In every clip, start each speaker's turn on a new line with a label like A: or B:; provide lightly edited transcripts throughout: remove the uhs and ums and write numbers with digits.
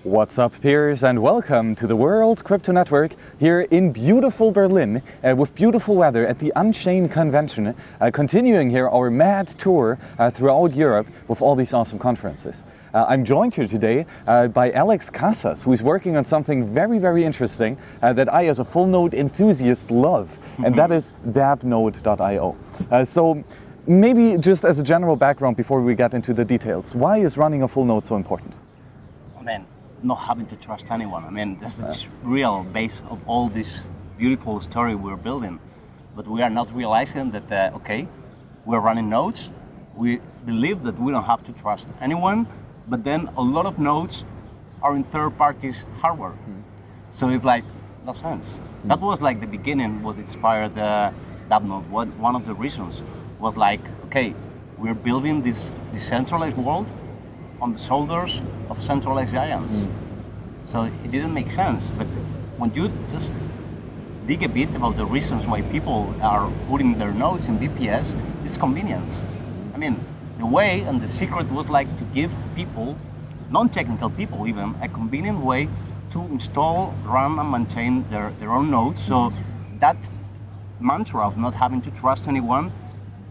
A: What's up, peers, and welcome to the World Crypto Network here in beautiful Berlin with beautiful weather at the Unchained Convention, continuing here our mad tour throughout Europe with all these awesome conferences. I'm joined here today by Alex Casas, who is working on something very, very interesting that I, as a full node enthusiast, love, and that is DappNode.io. So maybe just as a general background before we get into the details, why is running a full node so important?
B: Man, not having to trust anyone. I mean, that's the real base of all this beautiful story we're building. But we are not realizing that, okay, we're running nodes. We believe that we don't have to trust anyone, but then a lot of nodes are in third parties' hardware. So it's like, no sense. That was like the beginning, what inspired DappNode. One of the reasons was like, okay, we're building this decentralized world on the shoulders of centralized giants. So it didn't make sense. But when you just dig a bit about the reasons why people are putting their nodes in VPS, it's convenience. I mean, the way and the secret was like to give people, non-technical people even, a convenient way to install, run, and maintain their own nodes. So that mantra of not having to trust anyone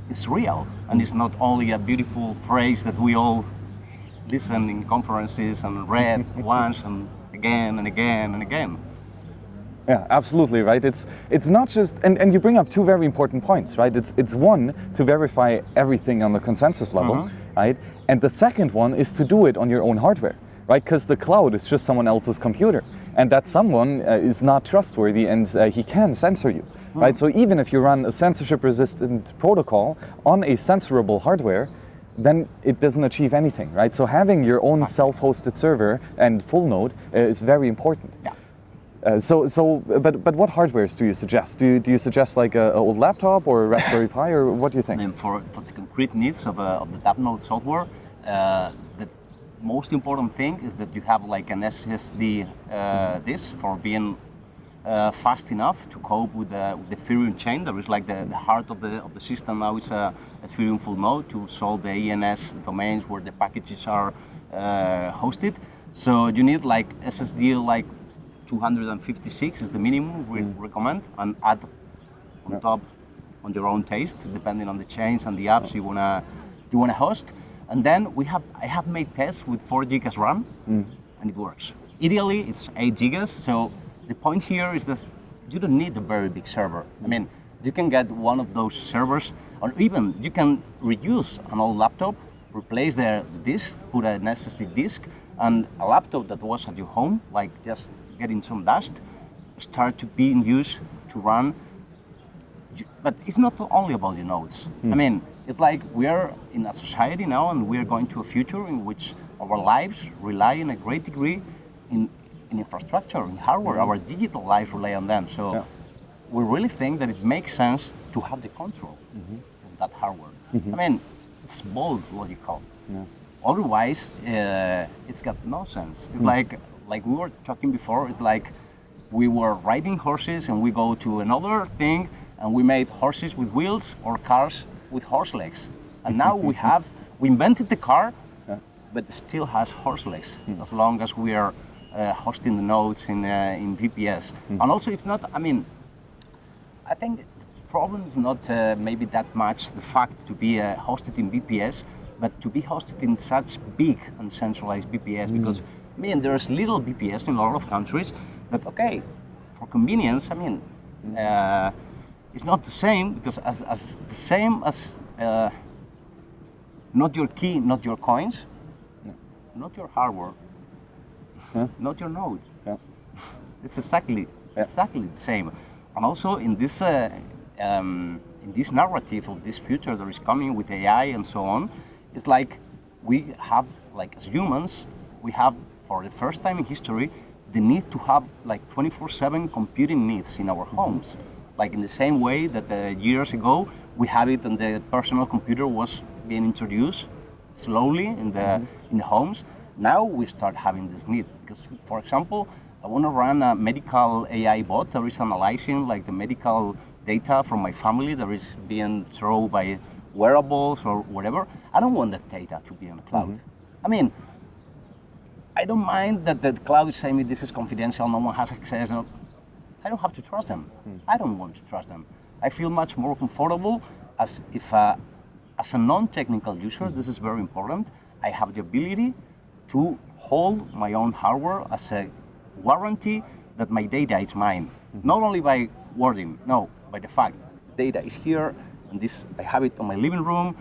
B: is real. And it's not only a beautiful phrase that we all listen in conferences and read once and again and again and again.
A: Yeah, absolutely, right? It's not just, and you bring up two very important points, right? It's one, to verify everything on the consensus level, right? And the second one is to do it on your own hardware, right? Because the cloud is just someone else's computer, and that someone is not trustworthy, and he can censor you, right? So even if you run a censorship-resistant protocol on a censorable hardware, then it doesn't achieve anything, right? So having your own self-hosted server and full node is very important.
B: Yeah.
A: But what hardwares do you suggest? Do you suggest like an old laptop or a Raspberry Pi, or what do you think?
B: I mean, for the concrete needs of the DappNode software, the most important thing is that you have like an SSD disk for being fast enough to cope with the Ethereum chain. There is like the heart of the system now is a Ethereum full node to solve the ENS domains where the packages are hosted. So you need like SSD like 256 is the minimum we recommend, and add on top on your own taste, depending on the chains and the apps you wanna host. And then I have made tests with 4 gigas RAM, and it works. Ideally, it's 8 gigas. So the point here is that you don't need a very big server. I mean, you can get one of those servers, or even you can reuse an old laptop, replace the disk, put an SSD disk, and a laptop that was at your home, like just getting some dust, start to be in use to run. But it's not only about the nodes. I mean, it's like we are in a society now, and we are going to a future in which our lives rely in a great degree in infrastructure, in hardware. Our digital life rely on them. So we really think that it makes sense to have the control of that hardware. I mean, it's bold logical. Otherwise, it's got no sense. It's like we were talking before, it's like we were riding horses and we go to another thing and we made horses with wheels or cars with horse legs. And now we invented the car, but it still has horse legs, as long as we are hosting the nodes in VPS. And also it's not, I mean, I think the problem is not maybe that much the fact to be hosted in VPS, but to be hosted in such big and centralized VPS, because I mean, there's little VPS in a lot of countries that, okay, for convenience, I mean, it's not the same, because as the same as not your key, not your coins, not your hardware, not your node. It's exactly the same. And also in this narrative of this future that is coming with AI and so on, it's like we have, like as humans, we have for the first time in history the need to have like 24/7 computing needs in our homes. Like in the same way that years ago we had it and the personal computer was being introduced slowly in the homes. Now we start having this need because, for example, I want to run a medical AI bot that is analyzing like the medical data from my family that is being thrown by wearables or whatever. I don't want that data to be on the cloud. I mean, I don't mind that the cloud is saying this is confidential, no one has access. I don't have to trust them. I don't want to trust them. I feel much more comfortable as if, as a non-technical user, this is very important. I have the ability to hold my own hardware as a warranty that my data is mine. Not only by wording, no, by the fact the data is here, and this I have it on my living room.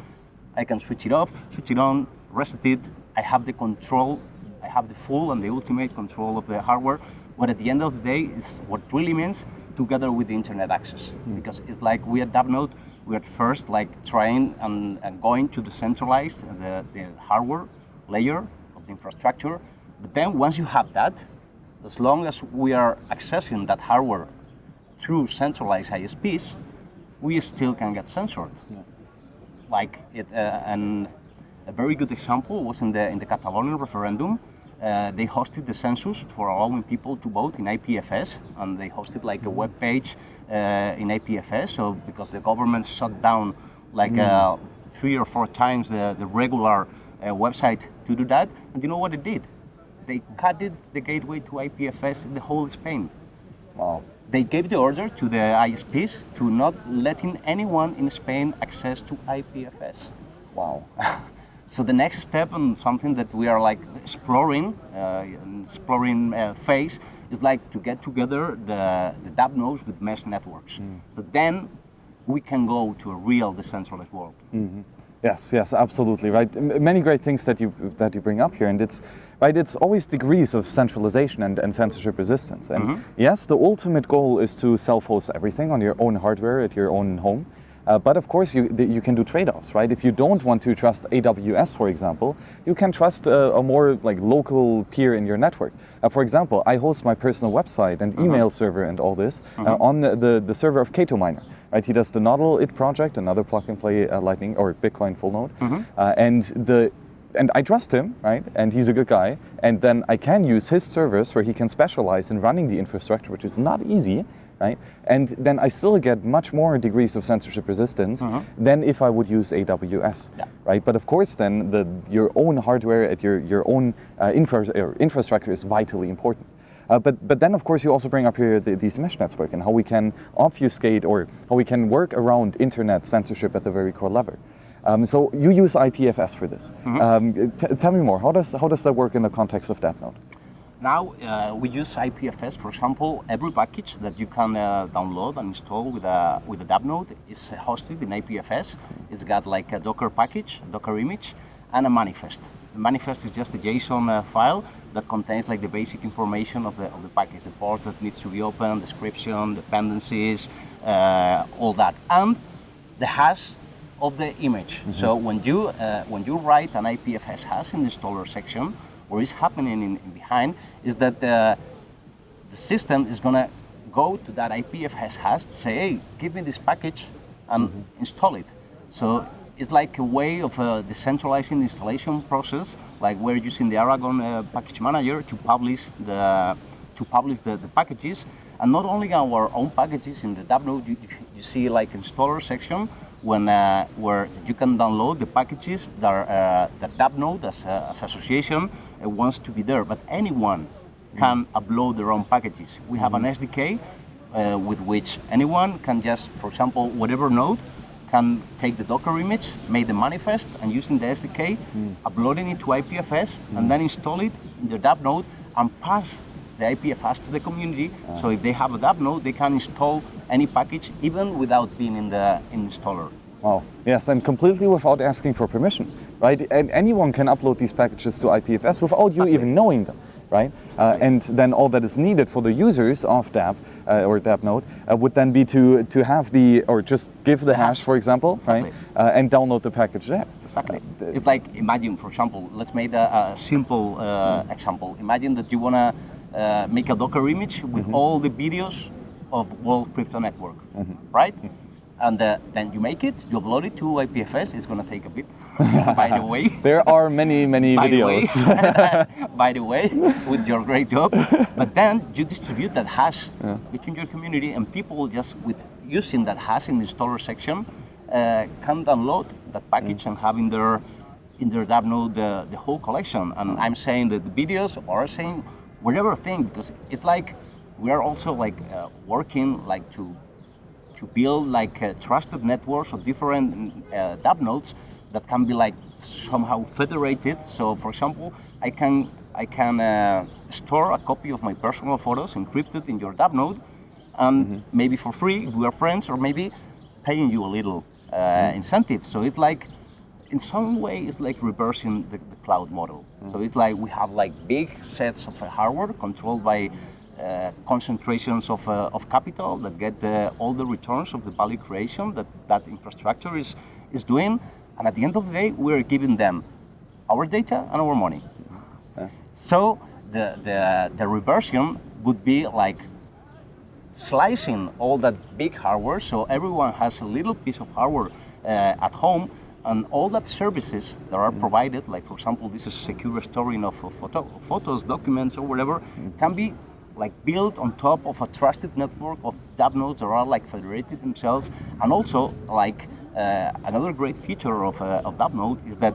B: I can switch it off, switch it on, reset it. I have the control. I have the full and the ultimate control of the hardware. But at the end of the day, it's what really means together with the internet access. Because it's like we at DappNode, we at first like trying and going to decentralize the hardware layer of the infrastructure. But then once you have that, as long as we are accessing that hardware through centralized ISPs, we still can get censored. Like it, and a very good example was in the Catalonian referendum. They hosted the census for allowing people to vote in IPFS, and they hosted like a web page in IPFS. So because the government shut down like 3 or 4 times the regular website to do that, and you know what it did? They cut the gateway to IPFS in the whole Spain.
A: Wow.
B: They gave the order to the ISPs to not letting anyone in Spain access to IPFS.
A: Wow.
B: So the next step and something that we are like exploring phase is like to get together the DappNodes with mesh networks. So then we can go to a real decentralized world.
A: Yes, absolutely, right. Many great things that you bring up here, and it's right. It's always degrees of centralization and censorship resistance. And yes, the ultimate goal is to self-host everything on your own hardware at your own home. But of course, you can do trade-offs, right? If you don't want to trust AWS, for example, you can trust a more like local peer in your network. For example, I host my personal website and email server and all this on the server of Kato Miner. Right, he does the Nodl IT project, another plug-and-play Lightning or Bitcoin full node, and I trust him, right? And he's a good guy. And then I can use his servers where he can specialize in running the infrastructure, which is not easy, right? And then I still get much more degrees of censorship resistance than if I would use AWS, right? But of course, then your own hardware at your own infrastructure is vitally important. But then, of course, you also bring up here these mesh network and how we can obfuscate or how we can work around internet censorship at the very core level. So you use IPFS for this. Tell me more. How does that work in the context of DappNode?
B: Now we use IPFS. For example, every package that you can download and install with a DappNode is hosted in IPFS. It's got like a Docker package, Docker image, and a manifest. The manifest is just a JSON file that contains like the basic information of the package, the ports that needs to be opened, description, dependencies, all that, and the hash of the image. So when you write an IPFS hash in the installer section, what is happening in behind is that the system is gonna go to that IPFS hash to say, hey, give me this package and install it. So it's like a way of decentralizing the installation process, like we're using the Aragon package manager to publish the packages, and not only our own packages in the DappNode. You see like installer section where you can download the packages that DappNode as association wants to be there, but anyone can upload their own packages. We have an SDK with which anyone can just, for example, whatever node can take the Docker image, make the manifest, and using the SDK, uploading it to IPFS, and then install it in the DappNode and pass the IPFS to the community. So if they have a DappNode, they can install any package even without being in the installer.
A: Wow. Yes, and completely without asking for permission, right? And anyone can upload these packages to IPFS without you even knowing them, right? And then all that is needed for the users of Dapp or DappNode would then be to have or just give the hash, for example, right? And download the package there.
B: Exactly. It's like, imagine, for example, let's make a simple example. Imagine that you want to make a Docker image with all the videos of World Crypto Network, right? And then you make it, you upload it to IPFS. It's going to take a bit, by the way.
A: There are many videos.
B: By the way, with your great job. But then you distribute that hash between your community, and people just with using that hash in the installer section can download that package and have in their in their DappNode the whole collection. And I'm saying that the videos are saying whatever thing, because it's like we are also like working like to build like trusted networks of different DappNodes that can be like somehow federated. So for example, I can store a copy of my personal photos encrypted in your DappNode, and maybe for free if we are friends, or maybe paying you a little incentive. So it's like, in some way, it's like reversing the cloud model. So it's like we have like big sets of hardware controlled by concentrations of capital that get all the returns of the value creation that infrastructure is doing. And at the end of the day, we're giving them our data and our money. So the reversion would be like slicing all that big hardware, so everyone has a little piece of hardware at home, and all that services that are provided, like for example, this is secure storing of photos, documents, or whatever, can be like built on top of a trusted network of DappNodes that are like federated themselves. And also like another great feature of DappNode is that,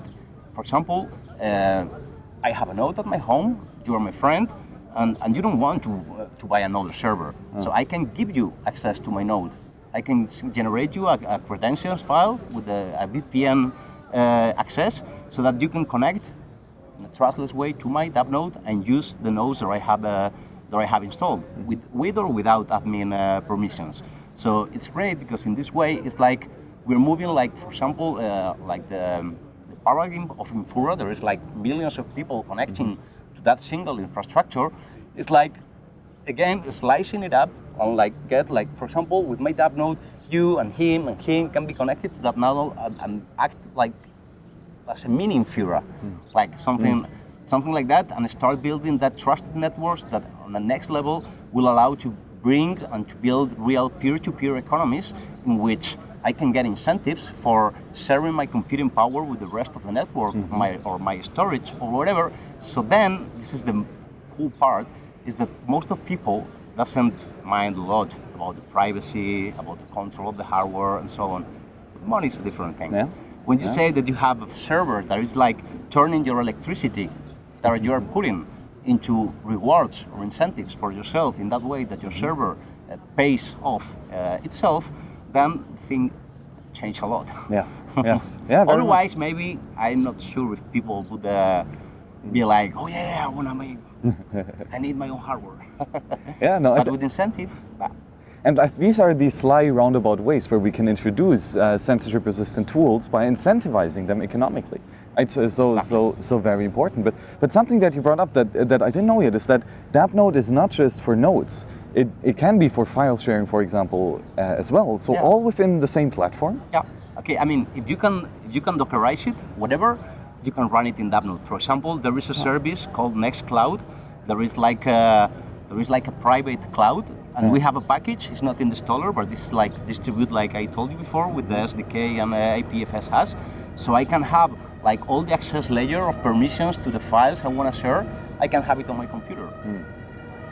B: for example, I have a node at my home, you are my friend, and you don't want to buy another server. So I can give you access to my node. I can generate you a credentials file with a VPN access, so that you can connect in a trustless way to my DappNode and use the nodes that I have installed with or without admin permissions. So it's great because in this way it's like we're moving, like for example, like the paradigm of Infura. There is like millions of people connecting to that single infrastructure. It's like, again, slicing it up and like get like, for example, with my DappNode, you and him can be connected to DappNode and act like as a mini Infura, like something like that, and start building that trusted networks that on the next level will allow to bring and to build real peer-to-peer economies in which I can get incentives for sharing my computing power with the rest of the network, or my storage or whatever. So then, this is the cool part, is that most of people doesn't mind a lot about the privacy, about the control of the hardware, and so on. But money is a different thing. Yeah. When you say that you have a server that is like turning your electricity that you are putting into rewards or incentives for yourself in that way that your server pays off itself, then things change a lot. Yes, yes. Yeah, otherwise, maybe, I'm not sure if people would be like, oh yeah, I need my own hardware. Yeah, no. But with incentive,
A: and these are the sly roundabout ways where we can introduce censorship-resistant tools by incentivizing them economically. Right? So very important. But something that you brought up that I didn't know yet is that DappNode is not just for nodes. It can be for file sharing, for example, as well. So all within the same platform.
B: Yeah. Okay. I mean, if you can Dockerize it, whatever, you can run it in DappNode. For example, there is a service called Nextcloud. There is like a private cloud, and we have a package. It's not in the installer, but this is like distribute, like I told you before, with the SDK and IPFS has. So I can have like all the access layer of permissions to the files I want to share. I can have it on my computer,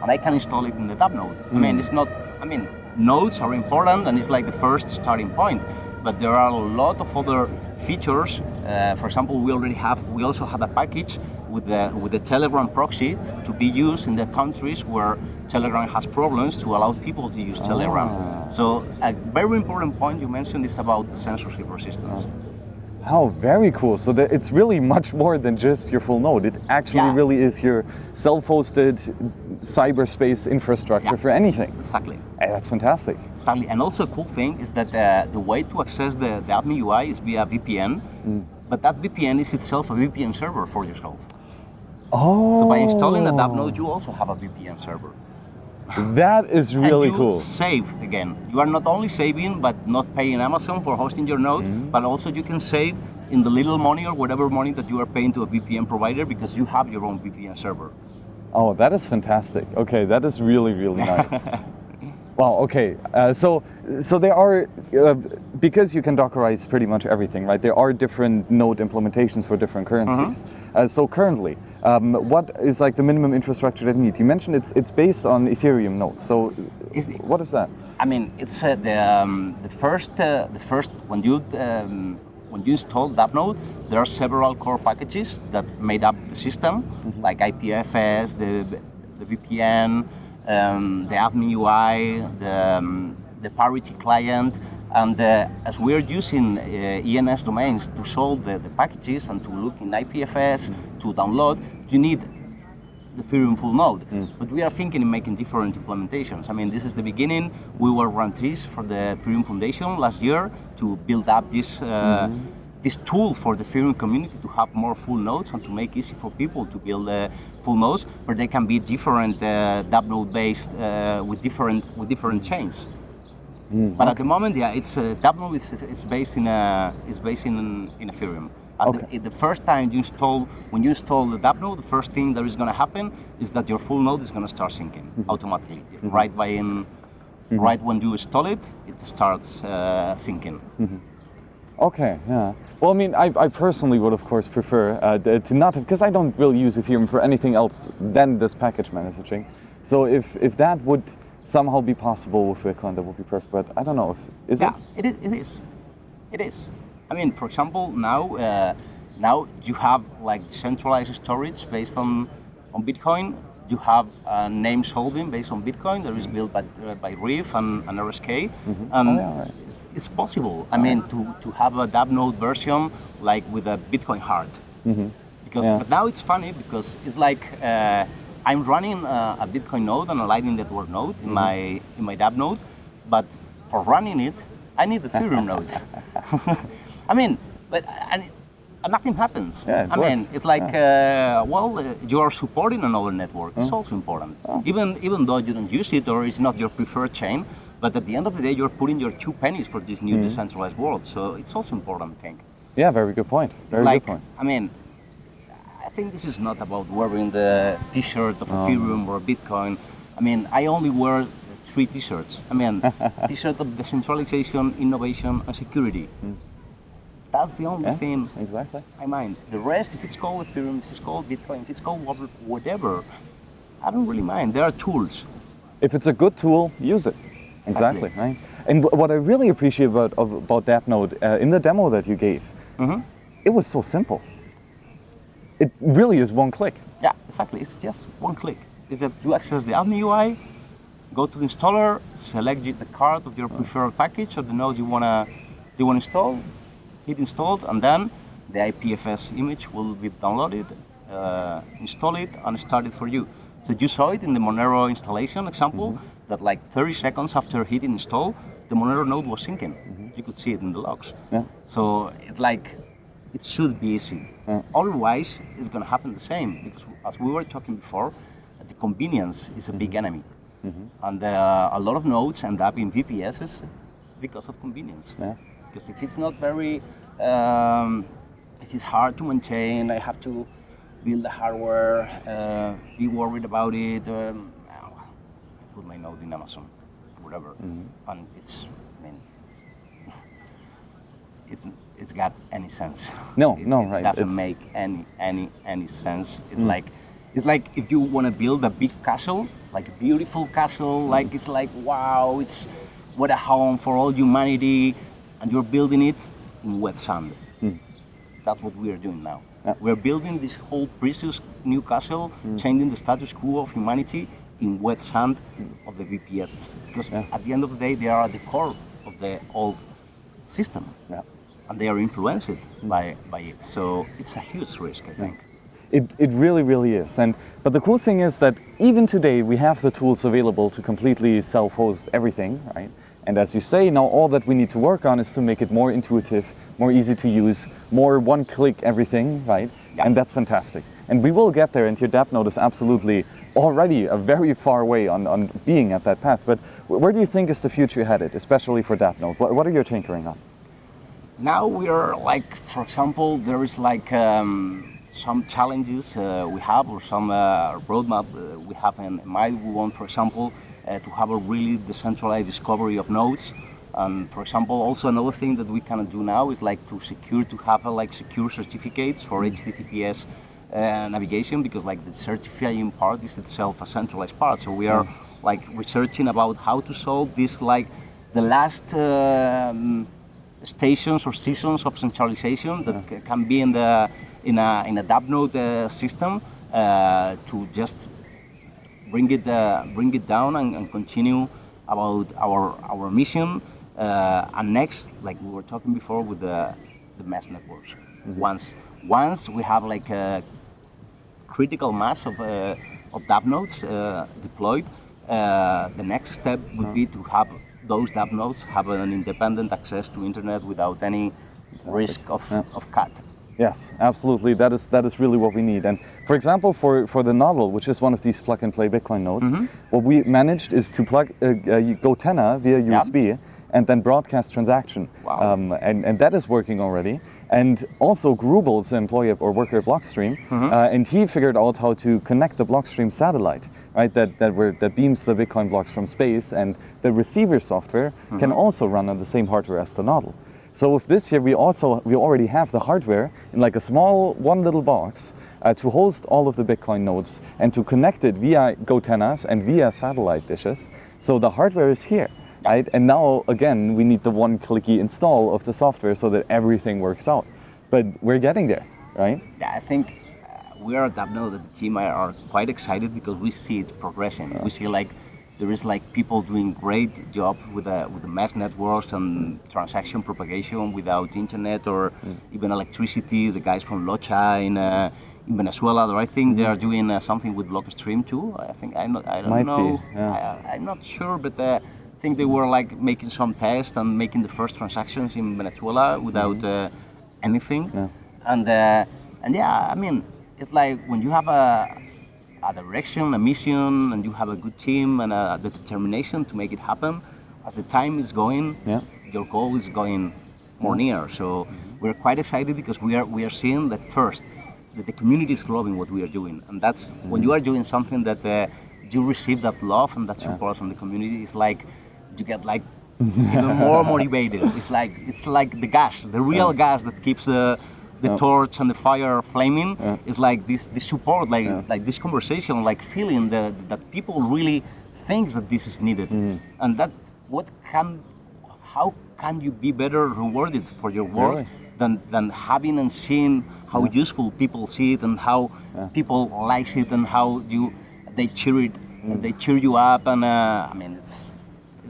B: and I can install it in the DappNode. I mean, it's not. I mean, nodes are important, and it's like the first starting point. But there are a lot of other features. For example, we also have a package with the Telegram proxy to be used in the countries where Telegram has problems, to allow people to use Telegram. So a very important point you mentioned is about the censorship resistance.
A: Oh, very cool. So it's really much more than just your full node. It actually really is your self-hosted cyberspace infrastructure for anything.
B: Exactly.
A: Hey, that's fantastic.
B: Exactly. And also a cool thing is that the way to access the admin UI is via VPN, but that VPN is itself a VPN server for yourself.
A: Oh.
B: So by installing the DappNode, you also have a VPN server.
A: That is really cool.
B: Save again. You are not only saving, but not paying Amazon for hosting your node, but also you can save in the little money or whatever money that you are paying to a VPN provider, because you have your own VPN server.
A: Oh, that is fantastic. Okay, that is really, really nice. Wow. Okay. So there are, because you can Dockerize pretty much everything, right? There are different node implementations for different currencies. So currently, what is like the minimum infrastructure that you need? You mentioned it's based on Ethereum nodes. So what is that?
B: I mean, it's the first when you when you install DappNode, there are several core packages that made up the system, like IPFS, the VPN, the admin UI, the parity client, and as we're using ENS domains to solve the packages and to look in IPFS, to download, you need the Ethereum full node. But we are thinking in making different implementations. I mean, this is the beginning. We were grantees for the Ethereum Foundation last year to build up this this tool for the Ethereum community to have more full nodes and to make easy for people to build full nodes, where they can be different DappNode based with different chains. But at the moment, yeah, it's DappNode is based in Ethereum. The first time when you install the DappNode, the first thing that is going to happen is that your full node is going to start syncing automatically. Right when you install it, it starts syncing.
A: Okay, yeah. Well, I mean, I personally would, of course, prefer to not have, because I don't really use Ethereum for anything else than this package messaging. So if that would somehow be possible with Bitcoin, that would be perfect. But I don't know, is it?
B: Yeah, it is. I mean, for example, now you have like decentralized storage based on Bitcoin. You have name solving based on Bitcoin that is built by Reef and RSK. It's possible. I mean, to have a DappNode version like with a Bitcoin heart. But now it's funny because it's like I'm running a Bitcoin node and a Lightning Network node in my DappNode, but for running it, I need the Ethereum node. I mean, and nothing happens.
A: Yeah,
B: I mean, it's like, you are supporting another network. It's also important. Even though you don't use it or it's not your preferred chain, but at the end of the day, you're putting your 2 pennies for this new decentralized world. So it's also important, I think.
A: Yeah, very good point. Very good point.
B: I mean, I think this is not about wearing the T-shirt of Ethereum or Bitcoin. I mean, I only wear 3 T-shirts. I mean, T-shirt of decentralization, innovation, and security. That's the only thing I mind. The rest, if it's called Ethereum, if it's called Bitcoin, if it's called whatever, I don't really mind. There are tools.
A: If it's a good tool, use it. Exactly. Right? And what I really appreciate about DappNode, in the demo that you gave, it was so simple. It really is one click.
B: Yeah, exactly. It's just one click. It's that you access the admin UI, go to the installer, select the card of your preferred package or the node you wanna install, hit installed, and then the IPFS image will be downloaded, install it, and start it for you. So you saw it in the Monero installation example, that like 30 seconds after hitting install, the Monero node was syncing. You could see it in the logs.
A: Yeah.
B: So it should be easy. Otherwise, it's going to happen the same, because as we were talking before, the convenience is a big enemy. And a lot of nodes end up in VPSs because of convenience. Yeah. Because if it's not very, if it's hard to maintain, I have to build the hardware, be worried about it. I put my node in Amazon, whatever, and it's got any sense.
A: Right.
B: It doesn't make any sense. It's like if you want to build a big castle, like a beautiful castle, like it's like wow, it's what a home for all humanity, and you're building it in wet sand. That's what we are doing now. We're building this whole precious new castle, changing the status quo of humanity in wet sand of the VPS. Because at the end of the day, they are at the core of the old system. And they are influenced by it. So it's a huge risk, I think.
A: It really, really is. But the cool thing is that even today, we have the tools available to completely self-host everything, right? And as you say, now all that we need to work on is to make it more intuitive, more easy to use, more one-click everything, right? Yeah. And that's fantastic. And we will get there, and your DappNode is absolutely already a very far way on being at that path. But where do you think is the future headed, especially for DappNode? What are you tinkering on?
B: Now we are like, for example, there is like some challenges we have, or some roadmap we have in mind. We want, for example, to have a really decentralized discovery of nodes. And for example, also another thing that we cannot do now is like to have like secure certificates for HTTPS navigation, because like the certifying part is itself a centralized part. So we are like researching about how to solve this, like the last stations or seasons of centralization that can be in a DappNode system to just bring it down and continue about our mission. And next, like we were talking before, with the mesh networks. Once we have like a critical mass of DappNodes deployed, the next step would be to have those DappNodes have an independent access to internet without any risk of cut.
A: Yes, absolutely. That is really what we need. And for example, for the Nodl, which is one of these plug-and-play Bitcoin nodes, what we managed is to plug GoTenna via USB and then broadcast transaction.
B: Wow.
A: And that is working already. And also Grubel's employee or worker at Blockstream, and he figured out how to connect the Blockstream satellite, right? That beams the Bitcoin blocks from space, and the receiver software can also run on the same hardware as the Nodl. So with this here, we already have the hardware in like a small one little box to host all of the Bitcoin nodes and to connect it via GoTennas and via satellite dishes. So the hardware is here. Right? And now, again, we need the one-clicky install of the software so that everything works out. But we're getting there, right?
B: Yeah, I think we are at DappNode, the team are quite excited because we see it progressing. We see like there is like people doing great job with the mesh networks and transaction propagation without internet or even electricity. The guys from Locha in Venezuela, I think they are doing something with Blockstream too. I think I don't know. I'm not sure, but. I think they were like making some tests and making the first transactions in Venezuela without anything. And yeah, I mean, it's like when you have a direction, a mission, and you have a good team and the determination to make it happen, as the time is going, your goal is going more near. So we're quite excited because we are seeing that first, that the community is loving what we are doing. And that's when you are doing something that you receive that love and that support from the community, it's like you get like even more motivated. It's like the gas, the real gas that keeps the torch and the fire flaming. It's like this support, like this conversation, like feeling that people really think that this is needed, and that how can you be better rewarded for your work than having and seeing how useful people see it and how people like it and how they cheer it, and they cheer you up, and I mean it's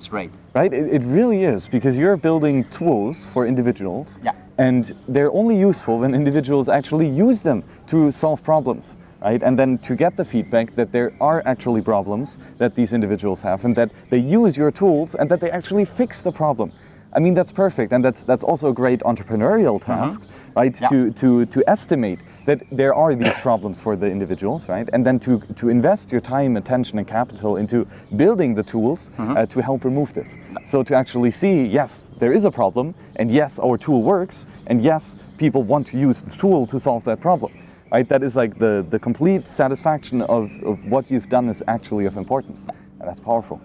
B: great.
A: Right, it really is, because you're building tools for individuals, and they're only useful when individuals actually use them to solve problems, right? And then to get the feedback that there are actually problems that these individuals have, and that they use your tools and that they actually fix the problem. I mean, that's perfect, and that's also a great entrepreneurial task, right? To estimate that there are these problems for the individuals, right? And then to invest your time, attention, and capital into building the tools to help remove this. So to actually see, yes, there is a problem, and yes, our tool works, and yes, people want to use the tool to solve that problem, right? That is like the complete satisfaction of what you've done is actually of importance, and that's powerful.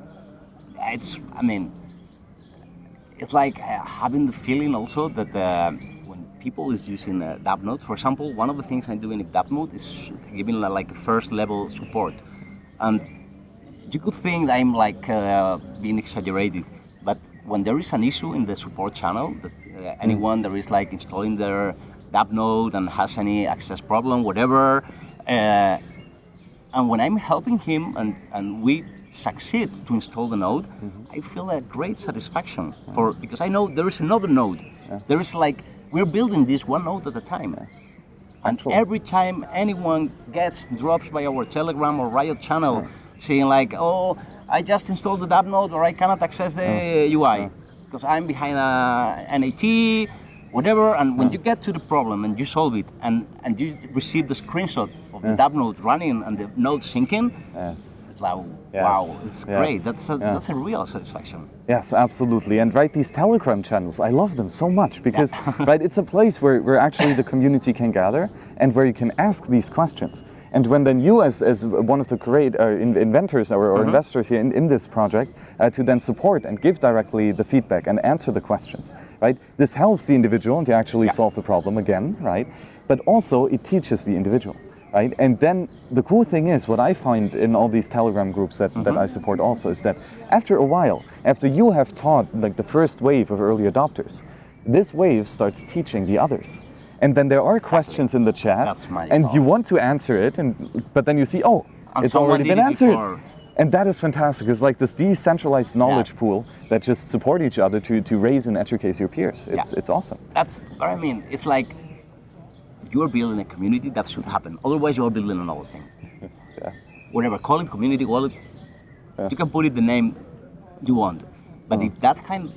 B: It's like having the feeling also that when people is using DappNode, for example, one of the things I'm doing in DappNode is giving like first level support. And you could think I'm like being exaggerated, but when there is an issue in the support channel, that anyone that is like installing their DappNode and has any access problem, whatever, and when I'm helping him and we succeed to install the node, I feel a great satisfaction because I know there is another node. There is like, we're building this one node at a time. And every time anyone drops by our Telegram or Riot channel saying like, oh, I just installed the DappNode or I cannot access the UI because I'm behind a NAT, whatever, and when you get to the problem and you solve it and you receive the screenshot of the DappNode running and the node syncing, it's like, wow, it's great. That's a real satisfaction.
A: Yes, absolutely. And right, these Telegram channels, I love them so much because right, it's a place where actually the community can gather and where you can ask these questions. And when then you, as one of the great inventors or investors here in this project, to then support and give directly the feedback and answer the questions, right? This helps the individual to actually solve the problem again, right? But also it teaches the individual. Right? And then the cool thing is, what I find in all these Telegram groups that I support also is that after a while, after you have taught like the first wave of early adopters, this wave starts teaching the others. And then there are questions in the chat,
B: That's my
A: and
B: thought.
A: you want to answer it, but then you see, oh,
B: And
A: it's
B: someone
A: already
B: did
A: been
B: it
A: answered.
B: before.
A: And that is fantastic. It's like this decentralized knowledge pool that just support each other to raise and educate your peers. It's awesome.
B: That's what I mean. It's like you're building a community that should happen. Otherwise, you're building another thing.
A: Yeah.
B: Whatever, call it community wallet. You can put it the name you want. But if that kind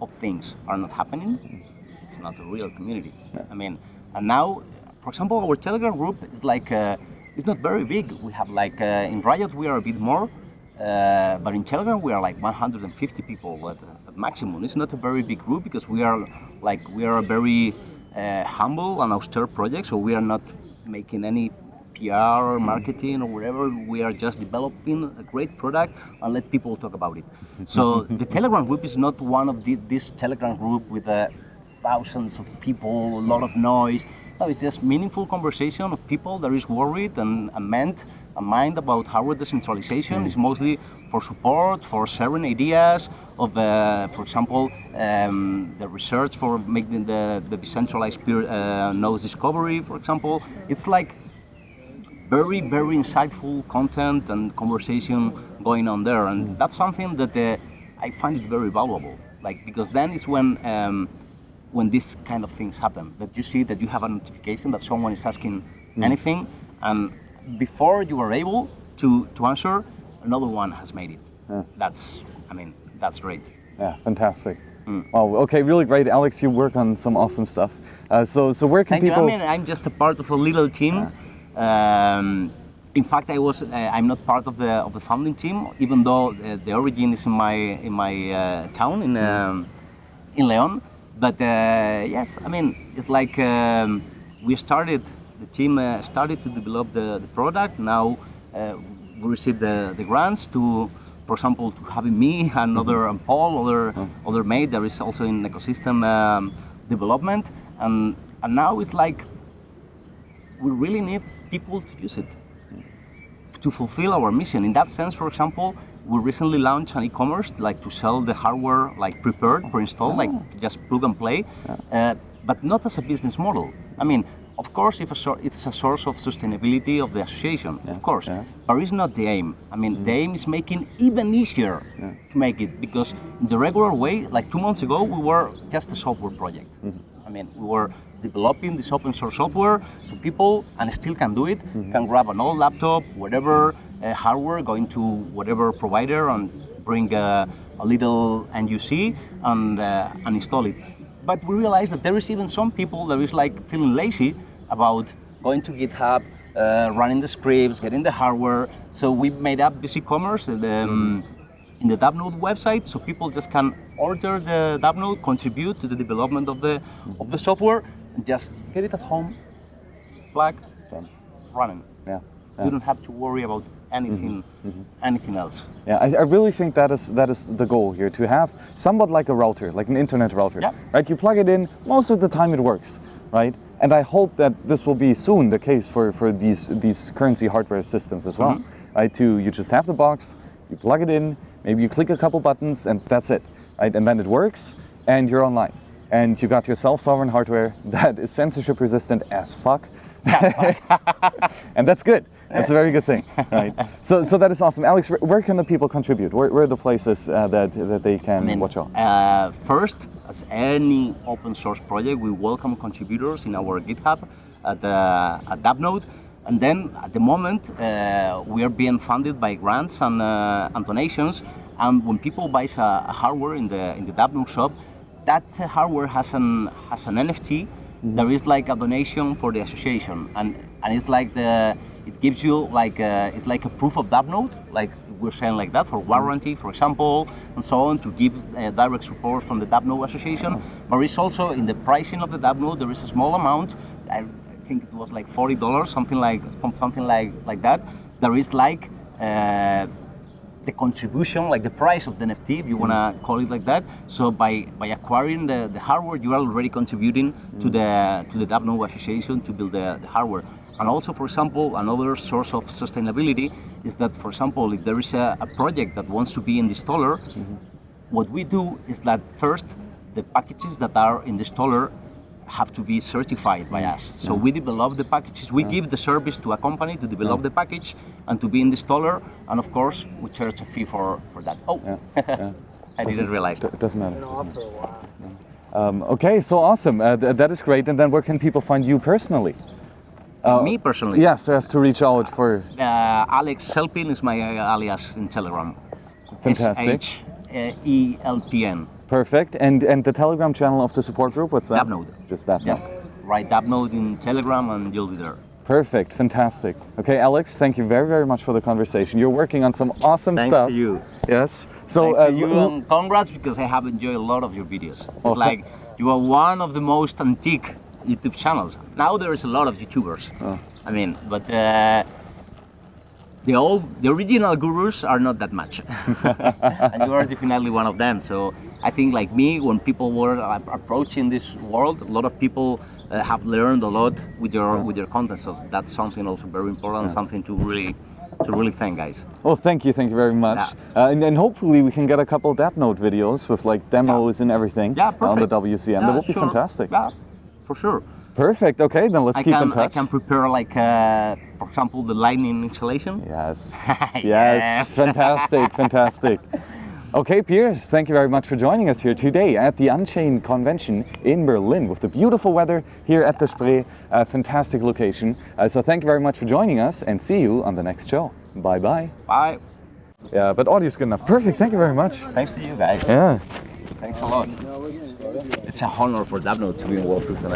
B: of things are not happening, it's not a real community.
A: Yeah.
B: I mean, and now, for example, our Telegram group is like, it's not very big. We have like, in Riot we are a bit more, but in Telegram we are like 150 people at maximum. It's not a very big group because we are a very humble and austere project, so we are not making any PR or marketing or whatever. We are just developing a great product and let people talk about it. So the Telegram group is not one of this Telegram group with thousands of people, a lot of noise. No, it's just meaningful conversation of people that is worried and mind about hardware decentralization. It's mostly for support, for sharing ideas of, for example, the research for making the decentralized nodes discovery, for example. It's like very, very insightful content and conversation going on there, and that's something that I find it very valuable. Like, because then is when these kind of things happen, that you see that you have a notification that someone is asking anything, and before you are able to answer, another one has made it. That's great.
A: Yeah, fantastic. Oh, okay, really great, Alex. You work on some awesome stuff. So where can
B: Thank
A: people?
B: you. I mean, I'm just a part of a little team. In fact, I'm not part of the founding team, even though the origin is in my town in León. But yes, I mean, it's like the team started to develop the product. Now we received the grants to, for example, to having me and Paul, other mate that is also in ecosystem development, and now it's like we really need people to use it to fulfill our mission. In that sense, for example, we recently launched an e-commerce like to sell the hardware like prepared, pre-installed, like just plug and play, but not as a business model. I mean, of course, it's a source of sustainability of the association, of course, but it's not the aim. I mean, the aim is making even easier to make it, because in the regular way, like 2 months ago, we were just a software project. I mean, we were developing this open source software, so people, and still can do it, can grab an old laptop, whatever hardware, going to whatever provider and bring a little NUC and install it. But we realized that there is even some people that is like feeling lazy about going to GitHub, running the scripts, getting the hardware. So we made up this e-commerce in the DappNode website, so people just can order the DappNode, contribute to the development of the software, and just get it at home, plug, running.
A: Yeah.
B: You don't have to worry about anything else.
A: Yeah, I really think that is the goal here, to have somewhat like a router, like an internet router, right? You plug it in, most of the time it works, right? And I hope that this will be soon the case for these currency hardware systems as well, right? You just have the box, you plug it in, maybe you click a couple buttons, and that's it, right? And then it works, and you're online. And you got your self-sovereign hardware that is censorship resistant as fuck. And that's good. That's a very good thing, right? So that is awesome. Alex, where can the people contribute? Where are the places that they can watch out?
B: First, as any open source project, we welcome contributors in our GitHub at DappNode. And then, at the moment, we are being funded by grants and donations. And when people buy a hardware in the DappNode shop, that hardware has an NFT. There is like a donation for the association, and it's like it gives you like it's like a proof of DappNode, like we're saying like that, for warranty, for example, and so on, to give direct support from the DappNode association. But it's also in the pricing of the DappNode, there is a small amount. I think it was like $40, something like that. There is like the contribution, like the price of the NFT, if you want to call it like that. So by acquiring the hardware, you are already contributing to the DappNode association to build the hardware. And also, for example, another source of sustainability is that, for example, if there is a project that wants to be in the installer, what we do is that first the packages that are in the installer have to be certified by us. So we develop the packages, we give the service to a company to develop the package and to be in the installer, and of course we charge a fee for that. Oh, I didn't realize.
A: It doesn't matter. Okay, so awesome. That is great. And then where can people find you personally?
B: Me personally?
A: Yes, to reach out for...
B: Alex Selpin is my alias in Telegram.
A: Fantastic.
B: SHELPN.
A: Perfect. And the Telegram channel of the support group, what's that?
B: DappNode.
A: Just DappNode.
B: Just write DappNode in Telegram and you'll be there.
A: Perfect. Fantastic. Okay, Alex, thank you very, very much for the conversation. You're working on some awesome stuff.
B: Thanks to you.
A: Yes. So,
B: Thanks to you, and congrats, because I have enjoyed a lot of your videos. It's like you are one of the most antique YouTube channels. Now there is a lot of YouTubers. I mean, but the original gurus are not that much, and you are definitely one of them. So I think, like me, when people were approaching this world, a lot of people have learned a lot with your content. So that's something also very important, something to really thank, guys.
A: Well, thank you very much. And hopefully we can get a couple DappNode videos with like demos and everything on the WCM. That would be fantastic.
B: Yeah, for sure.
A: Perfect. Okay, then let's keep in touch.
B: I can prepare, like, for example, the lightning installation.
A: Yes. Yes. Fantastic. Fantastic. Okay, Piers, thank you very much for joining us here today at the Unchained Convention in Berlin with the beautiful weather here at the Spree. Fantastic location. So thank you very much for joining us, and see you on the next show. Bye-bye.
B: Bye.
A: Yeah, but audio's good enough. Perfect. Thank you very much.
B: Thanks to you guys.
A: Yeah.
B: Thanks a lot. It's a honor for DappNode to be involved with the